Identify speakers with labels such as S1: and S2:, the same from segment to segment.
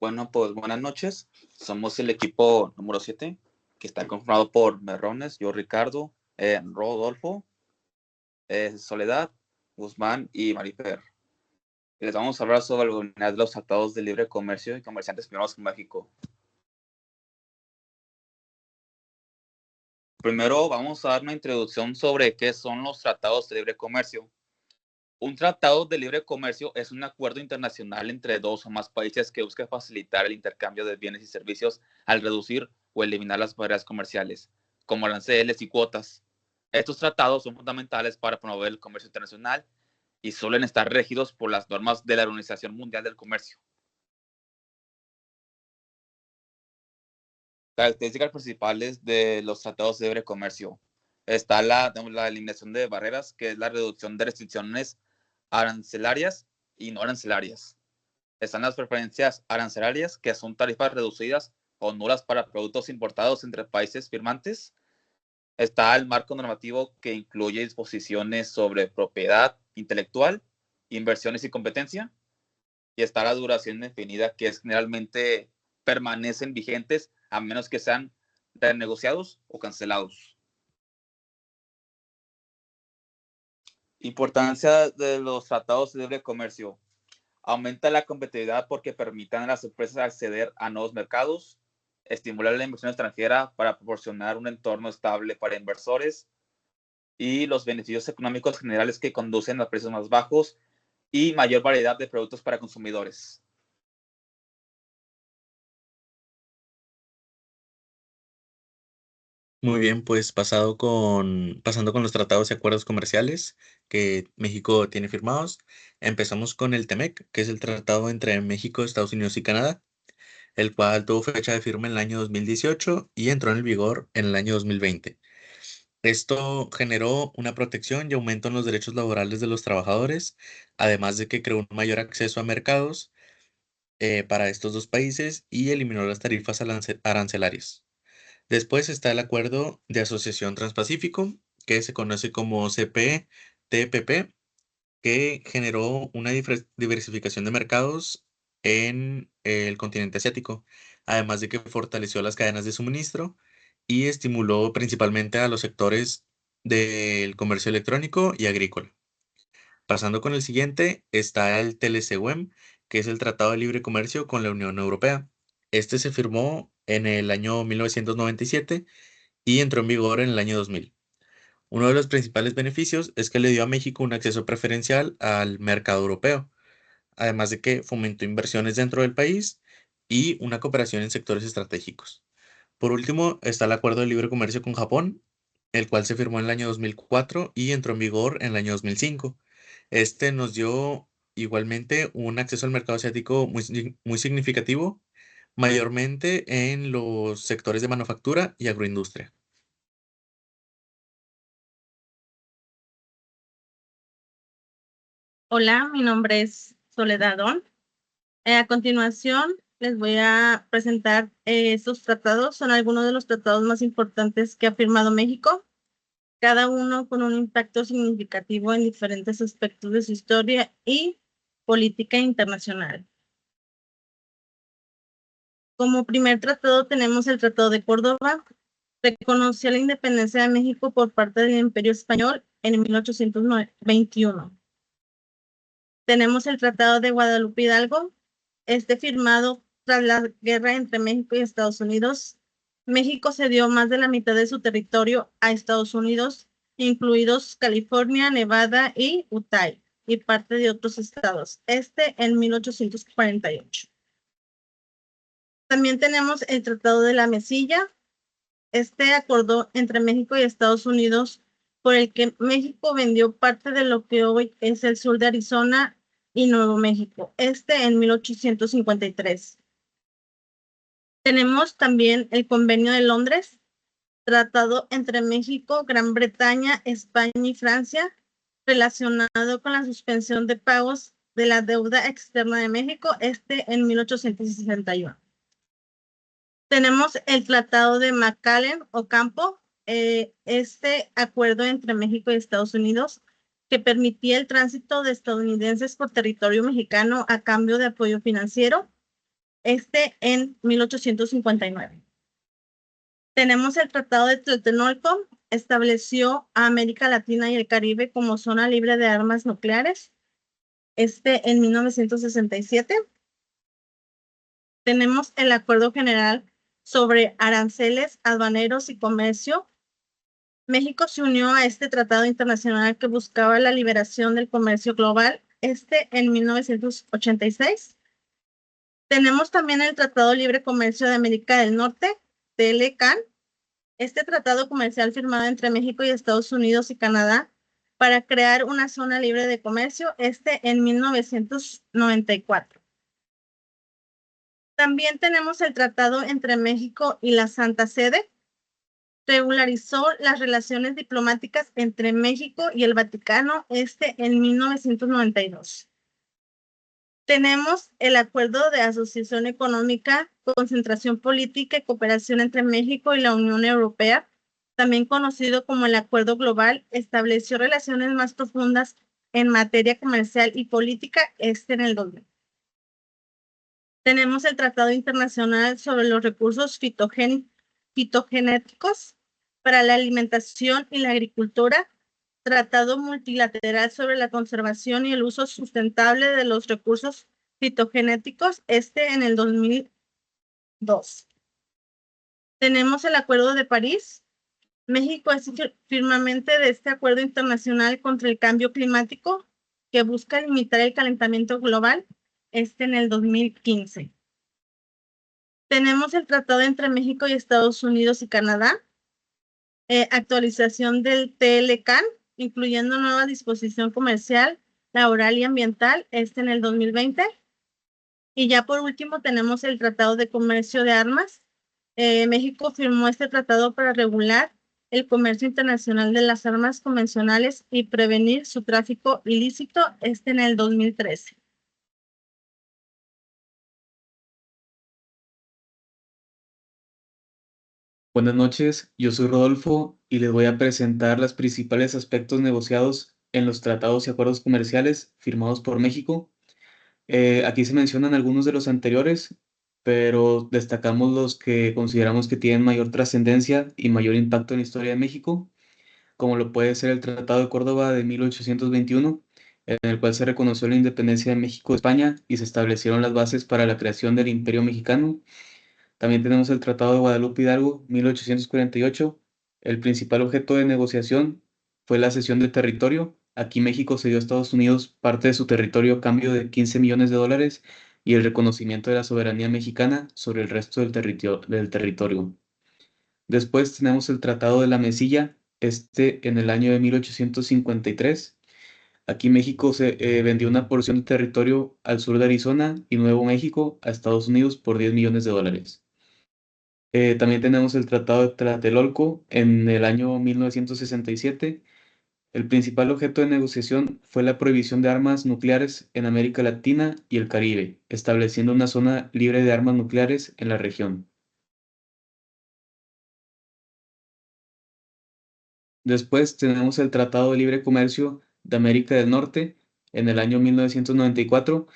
S1: Bueno, pues buenas noches. Somos el equipo número 7, que está conformado por Merrones, yo Ricardo, Rodolfo, Soledad, Guzmán y Marifer. Les vamos a hablar sobre algunos de los tratados de libre comercio y comerciantes firmados con México. Primero vamos a dar una introducción sobre qué son los tratados de libre comercio. Un tratado de libre comercio es un acuerdo internacional entre dos o más países que busca facilitar el intercambio de bienes y servicios al reducir o eliminar las barreras comerciales, como aranceles y cuotas. Estos tratados son fundamentales para promover el comercio internacional y suelen estar regidos por las normas de la Organización Mundial del Comercio. Características principales de los tratados de libre comercio. Está la eliminación de barreras, que es la reducción de restricciones arancelarias y no arancelarias. Están las preferencias arancelarias, que son tarifas reducidas o nulas para productos importados entre países firmantes. Está el marco normativo, que incluye disposiciones sobre propiedad intelectual, inversiones y competencia. Y está la duración definida, que es generalmente permanecen vigentes a menos que sean renegociados o cancelados. Importancia de los tratados de libre comercio. Aumenta la competitividad porque permitan a las empresas acceder a nuevos mercados, estimular la inversión extranjera para proporcionar un entorno estable para inversores y los beneficios económicos generales que conducen a precios más bajos y mayor variedad de productos para consumidores.
S2: Muy bien, pues pasando con los tratados y acuerdos comerciales que México tiene firmados, empezamos con el TEMEC, que es el tratado entre México, Estados Unidos y Canadá, el cual tuvo fecha de firma en el año 2018 y entró en vigor en el año 2020. Esto generó una protección y aumento en los derechos laborales de los trabajadores, además de que creó un mayor acceso a mercados para estos dos países y eliminó las tarifas arancelarias. Después está el Acuerdo de Asociación Transpacífico, que se conoce como CPTPP, que generó una diversificación de mercados en el continente asiático, además de que fortaleció las cadenas de suministro y estimuló principalmente a los sectores del comercio electrónico y agrícola. Pasando con el siguiente, está el TLC-WEM, que es el Tratado de Libre Comercio con la Unión Europea. Este se firmó en el año 1997 y entró en vigor en el año 2000. Uno de los principales beneficios es que le dio a México un acceso preferencial al mercado europeo, además de que fomentó inversiones dentro del país y una cooperación en sectores estratégicos. Por último, está el Acuerdo de Libre Comercio con Japón, el cual se firmó en el año 2004 y entró en vigor en el año 2005. Este nos dio igualmente un acceso al mercado asiático muy significativo, mayormente en los sectores de manufactura y agroindustria.
S3: Hola, mi nombre es Soledad Don. A continuación, les voy a presentar estos tratados. Son algunos de los tratados más importantes que ha firmado México, cada uno con un impacto significativo en diferentes aspectos de su historia y política internacional. Como primer tratado tenemos el Tratado de Córdoba. Reconoció la independencia de México por parte del Imperio Español en 1821. Tenemos el Tratado de Guadalupe Hidalgo, firmado tras la guerra entre México y Estados Unidos. México cedió más de la mitad de su territorio a Estados Unidos, incluidos California, Nevada y Utah, y parte de otros estados, en 1848. También tenemos el Tratado de la Mesilla. Acordó entre México y Estados Unidos, por el que México vendió parte de lo que hoy es el sur de Arizona y Nuevo México, en 1853. Tenemos también el Convenio de Londres, tratado entre México, Gran Bretaña, España y Francia, relacionado con la suspensión de pagos de la deuda externa de México, en 1861. Tenemos el Tratado de McAllen-Ocampo, acuerdo entre México y Estados Unidos que permitía el tránsito de estadounidenses por territorio mexicano a cambio de apoyo financiero. en 1859. Tenemos el Tratado de Tlatelolco, estableció a América Latina y el Caribe como zona libre de armas nucleares, en 1967. Tenemos el Acuerdo General sobre Aranceles, Aduaneros y Comercio. México se unió a este tratado internacional que buscaba la liberación del comercio global, en 1986. Tenemos también el Tratado de Libre Comercio de América del Norte, TLCAN. Este tratado comercial firmado entre México y Estados Unidos y Canadá para crear una zona libre de comercio, en 1994. También tenemos el tratado entre México y la Santa Sede. Regularizó las relaciones diplomáticas entre México y el Vaticano, en 1992. Tenemos el Acuerdo de Asociación Económica, Concentración Política y Cooperación entre México y la Unión Europea, también conocido como el Acuerdo Global, estableció relaciones más profundas en materia comercial y política, en el 2000. Tenemos el Tratado Internacional sobre los Recursos Fitogenéticos para la Alimentación y la Agricultura, Tratado Multilateral sobre la Conservación y el Uso Sustentable de los Recursos Fitogenéticos, en el 2002. Tenemos el Acuerdo de París. México es firmamente de este acuerdo internacional contra el cambio climático que busca limitar el calentamiento global, en el 2015. Tenemos el tratado entre México y Estados Unidos y Canadá, actualización del TLCAN, incluyendo nueva disposición comercial, laboral y ambiental, en el 2020. Y ya por último tenemos el Tratado de Comercio de Armas. México firmó este tratado para regular el comercio internacional de las armas convencionales y prevenir su tráfico ilícito, en el 2013.
S4: Buenas noches, yo soy Rodolfo y les voy a presentar los principales aspectos negociados en los tratados y acuerdos comerciales firmados por México. Aquí se mencionan algunos de los anteriores, pero destacamos los que consideramos que tienen mayor trascendencia y mayor impacto en la historia de México, como lo puede ser el Tratado de Córdoba de 1821, en el cual se reconoció la independencia de México de España y se establecieron las bases para la creación del Imperio Mexicano. También tenemos el Tratado de Guadalupe Hidalgo, 1848. El principal objeto de negociación fue la cesión de territorio. Aquí México cedió a Estados Unidos parte de su territorio a cambio de 15 millones de dólares y el reconocimiento de la soberanía mexicana sobre el resto del territorio. Después tenemos el Tratado de la Mesilla, en el año de 1853. Aquí México se vendió una porción de territorio al sur de Arizona y Nuevo México a Estados Unidos por 10 millones de dólares. También tenemos el Tratado de Tlatelolco en el año 1967. El principal objeto de negociación fue la prohibición de armas nucleares en América Latina y el Caribe, estableciendo una zona libre de armas nucleares en la región. Después tenemos el Tratado de Libre Comercio de América del Norte en el año 1994.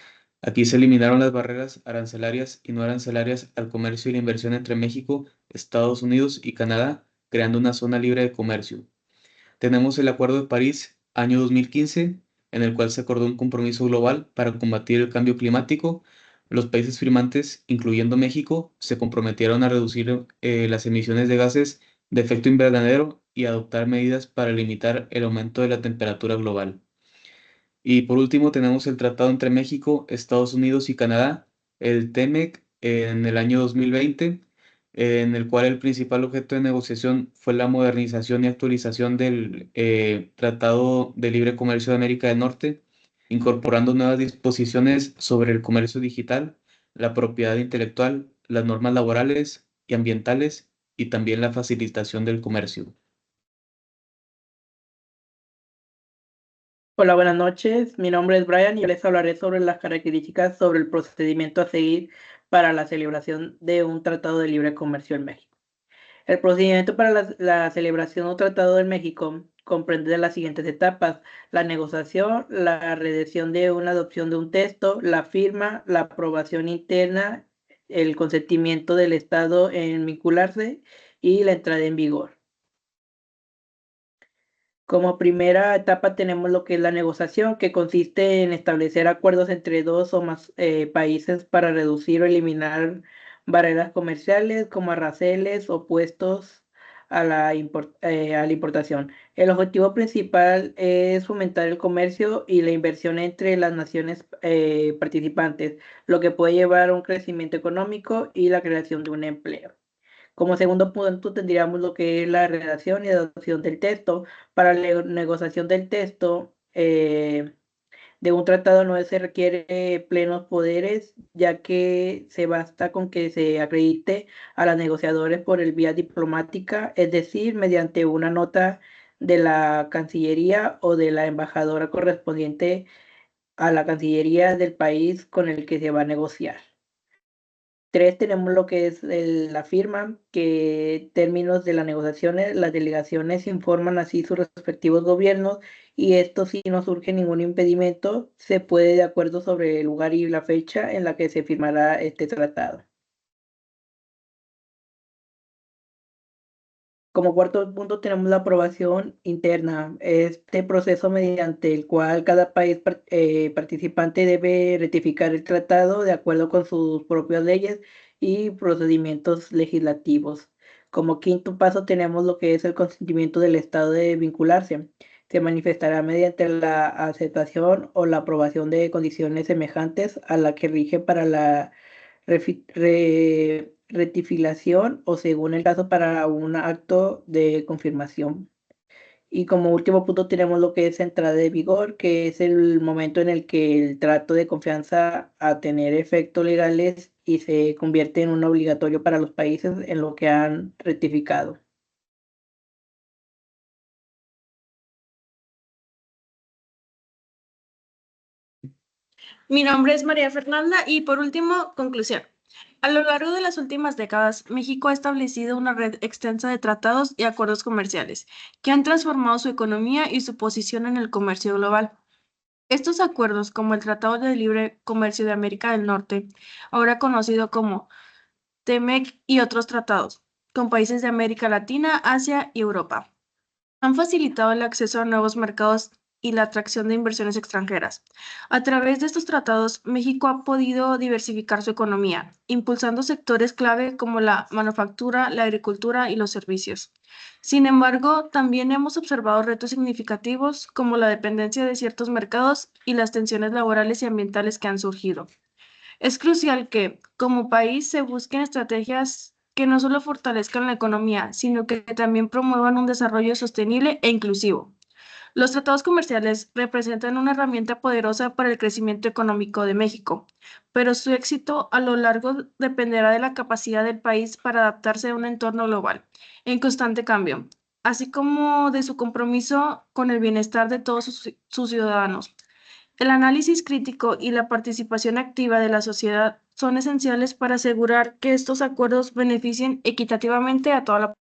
S4: Aquí se eliminaron las barreras arancelarias y no arancelarias al comercio y la inversión entre México, Estados Unidos y Canadá, creando una zona libre de comercio. Tenemos el Acuerdo de París, año 2015, en el cual se acordó un compromiso global para combatir el cambio climático. Los países firmantes, incluyendo México, se comprometieron a reducir las emisiones de gases de efecto invernadero y adoptar medidas para limitar el aumento de la temperatura global. Y por último tenemos el tratado entre México, Estados Unidos y Canadá, el TEMEC, en el año 2020, en el cual el principal objeto de negociación fue la modernización y actualización del Tratado de Libre Comercio de América del Norte, incorporando nuevas disposiciones sobre el comercio digital, la propiedad intelectual, las normas laborales y ambientales y también la facilitación del comercio.
S5: Hola, buenas noches. Mi nombre es Brian y les hablaré sobre las características sobre el procedimiento a seguir para la celebración de un tratado de libre comercio en México. El procedimiento para la celebración de un tratado en México comprende las siguientes etapas: la negociación, la redacción de una adopción de un texto, la firma, la aprobación interna el consentimiento del Estado en vincularse y la entrada en vigor. Como primera etapa tenemos lo que es la negociación, que consiste en establecer acuerdos entre dos o más países para reducir o eliminar barreras comerciales como aranceles opuestos a la importación. El objetivo principal es fomentar el comercio y la inversión entre las naciones participantes, lo que puede llevar a un crecimiento económico y la creación de un empleo. Como segundo punto tendríamos lo que es la redacción y adopción del texto. Para la negociación del texto de un tratado no se requiere plenos poderes, ya que se basta con que se acredite a los negociadores por el vía diplomática, es decir, mediante una nota de la Cancillería o de la embajadora correspondiente a la Cancillería del país con el que se va a negociar. 3, tenemos lo que es la firma, que términos de las negociaciones, las delegaciones informan así sus respectivos gobiernos y esto si no surge ningún impedimento, se puede de acuerdo sobre el lugar y la fecha en la que se firmará este tratado. Como cuarto punto tenemos la aprobación interna, este proceso mediante el cual cada país participante debe ratificar el tratado de acuerdo con sus propias leyes y procedimientos legislativos. Como quinto paso tenemos lo que es el consentimiento del Estado de vincularse. Se manifestará mediante la aceptación o la aprobación de condiciones semejantes a la que rige para la rectificación o según el caso para un acto de confirmación. Y como último punto tenemos lo que es entrada de vigor, que es el momento en el que el trato de confianza a tener efectos legales y se convierte en un obligatorio para los países en lo que han rectificado.
S3: Mi nombre es María Fernanda y por último, conclusión. A lo largo de las últimas décadas, México ha establecido una red extensa de tratados y acuerdos comerciales que han transformado su economía y su posición en el comercio global. Estos acuerdos, como el Tratado de Libre Comercio de América del Norte, ahora conocido como TEMEC, y otros tratados, con países de América Latina, Asia y Europa, han facilitado el acceso a nuevos mercados y la atracción de inversiones extranjeras. A través de estos tratados, México ha podido diversificar su economía, impulsando sectores clave como la manufactura, la agricultura y los servicios. Sin embargo, también hemos observado retos significativos como la dependencia de ciertos mercados y las tensiones laborales y ambientales que han surgido. Es crucial que, como país, se busquen estrategias que no solo fortalezcan la economía, sino que también promuevan un desarrollo sostenible e inclusivo. Los tratados comerciales representan una herramienta poderosa para el crecimiento económico de México, pero su éxito a lo largo dependerá de la capacidad del país para adaptarse a un entorno global en constante cambio, así como de su compromiso con el bienestar de todos sus ciudadanos. El análisis crítico y la participación activa de la sociedad son esenciales para asegurar que estos acuerdos beneficien equitativamente a toda la.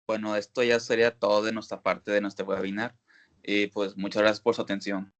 S1: Bueno, esto ya sería todo de nuestra parte de nuestro webinar. Y pues muchas gracias por su atención.